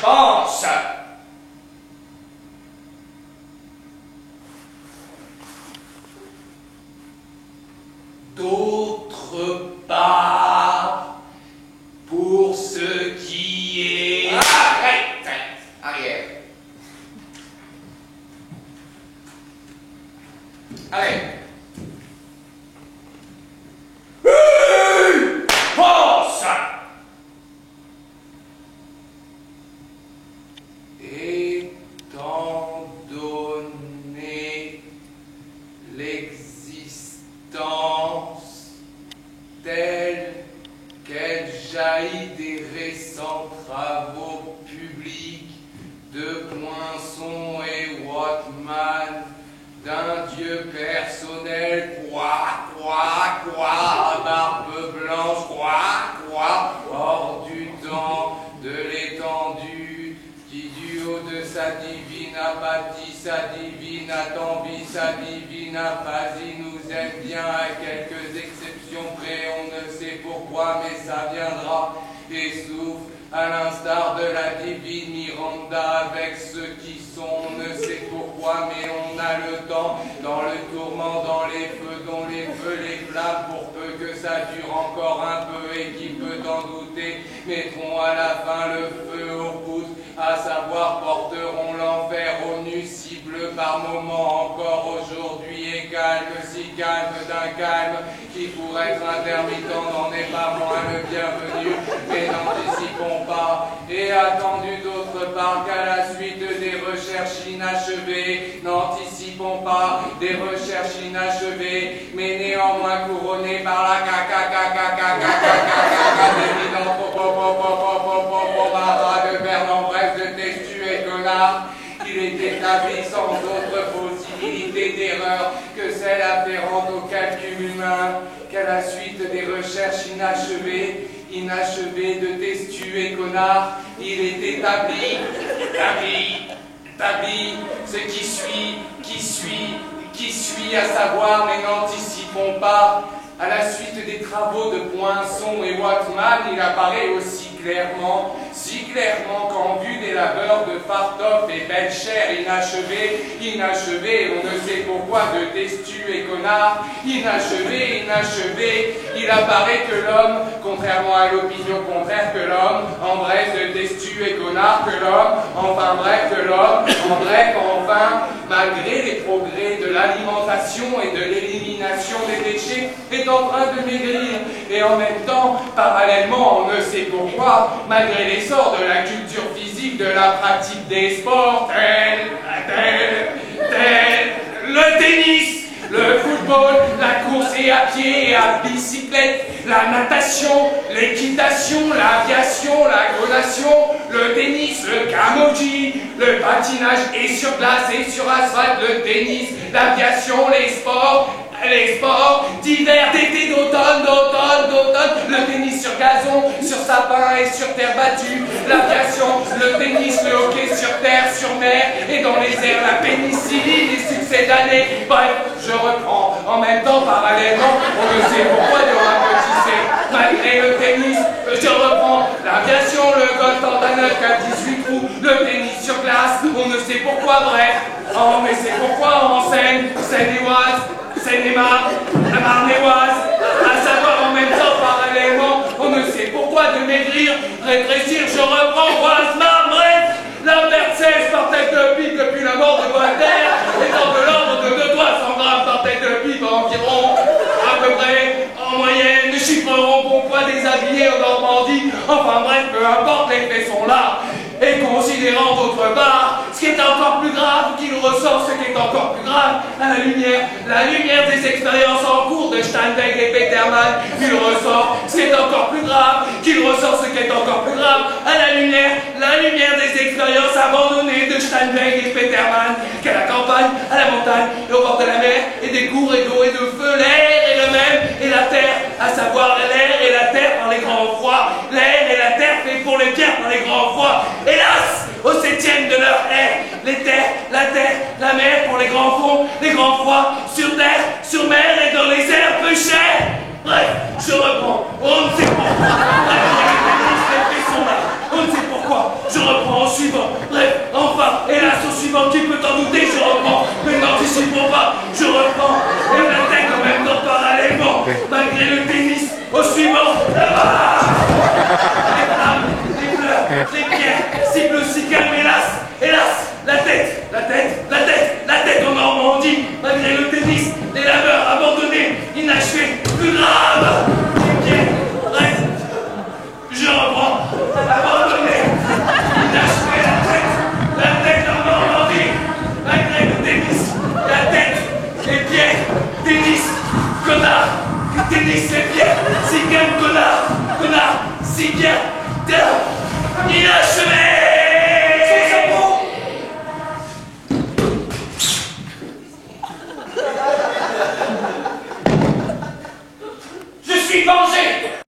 Pense. D'autre part, pour ce qui est... Arrête! Arrière. Allez. Pense. Étant donné l'existence telle qu'elle jaillit des récents travaux publics de Poinçon et Watman, d'un Dieu personnel, quoi, à barbe blanche, quoi, hors du temps, de l'étendue, qui du haut de sa divine apathie, sa divine attendue, sa divine aphasie, nous aime bien à quelques exceptions près, on ne sait pourquoi, mais ça viendra, et souffre à l'instar de la divine Miranda, avec ceux qui sont, on ne sait pourquoi, mais on a le temps, dans le tourment, dans les feux, dont les feux, les flammes, pour peu que ça dure encore un peu, et qui peut en douter, mettront à la fin le feu aux poutres, à savoir porteront l'enfer au nu, cible par moments encore aujourd'hui, et calme, si calme d'un calme, qui pour être intermittent n'en est pas moins le bienvenu, mais n'anticipons pas, et attendu d'autre part qu'à la suite des recherches inachevées, n'anticipons pas des recherches inachevées, mais néanmoins couronnées par la de Vernon, bref de Testu et Connard, qu'il est établi sans autre possibilité d'erreur que celle afférente au calcul humain, qu'à la suite des recherches inachevées de Testu et Connard, il est établi, ce qui suit, à savoir, mais n'anticipons pas, à la suite des travaux de Poinçon et Watman, il apparaît aussi clairement qu'en vue des labeurs de Fartoff et Belcher inachevé, on ne sait pourquoi, de Testu et Connard, inachevé, il apparaît que l'homme, contrairement à l'opinion contraire que l'homme, en bref de Testu et Connard, que l'homme, enfin bref que l'homme, en bref enfin, malgré les progrès de l'alimentation et de l'élimination des déchets, est en train de maigrir, et en même temps, parallèlement, on ne sait pourquoi, malgré l'essor de la culture physique, de la pratique des sports, tel, le tennis, le football, la course et à pied et à bicyclette, la natation, l'équitation, l'aviation, la grenation, le tennis, le camoji, le patinage et sur glace et sur asphalte, le tennis, l'aviation, les sports d'hiver, d'été, d'automne, le tennis sur gazon, sur sapin et sur terre battue, l'aviation, le tennis, le hockey sur terre, sur mer et dans les airs, la pénicilline, les succès d'année, bref, je reprends, en même temps, parallèlement, on ne sait pourquoi il y aura un petit C, malgré le tennis, je reprends, l'aviation, le golf en d'un 18 trous, le tennis sur glace, on ne sait pourquoi, bref, oh mais c'est pourquoi en Seine-et-Oise, Seine-et-Marne, la Marne-et-Oise, à savoir en même temps, parallèlement, on ne sait pourquoi de maigrir, rétrécir, je reprends, Oise, Marne, bref, la perte sèche par tête de pipe depuis la mort de Voltaire, étant de l'ordre de 2 doigts 100 grammes par tête de pipe environ, à peu près, en moyenne, les chiffreront bon poids déshabillés en Normandie, enfin bref, peu importe, les faits sont là. Et considérant d'autre part, ce qui est encore plus grave, qu'il ressort ce qui est encore plus grave, à la lumière des expériences en cours de Steinweg et Petermann, il ressort ce qui est encore plus grave, qu'il ressort ce qui est encore plus grave, à la lumière des expériences abandonnées de Steinweg et Petermann, qu'à la campagne, à la montagne, et au bord de la mer, et des cours et d'eau et de feu, l'air est le même, et la terre, à savoir l'air et la terre par les grands froids, l'air et la terre fait pour les pierres par les grands froids. Hélas, au 7e de leur ère, la terre, la mer pour les grands fonds, les grands froids, sur terre, sur mer et dans les airs peu chers. Bref, je reprends, on ne sait pourquoi, les faits sont là, on ne sait pourquoi, je reprends ensuite. Au suivant, là-bas. Les flammes, les fleurs, les pierres, si bleu, si calme, hélas, la tête en Normandie, malgré le tennis, les laveurs abandonnés, inachevés, plus grave.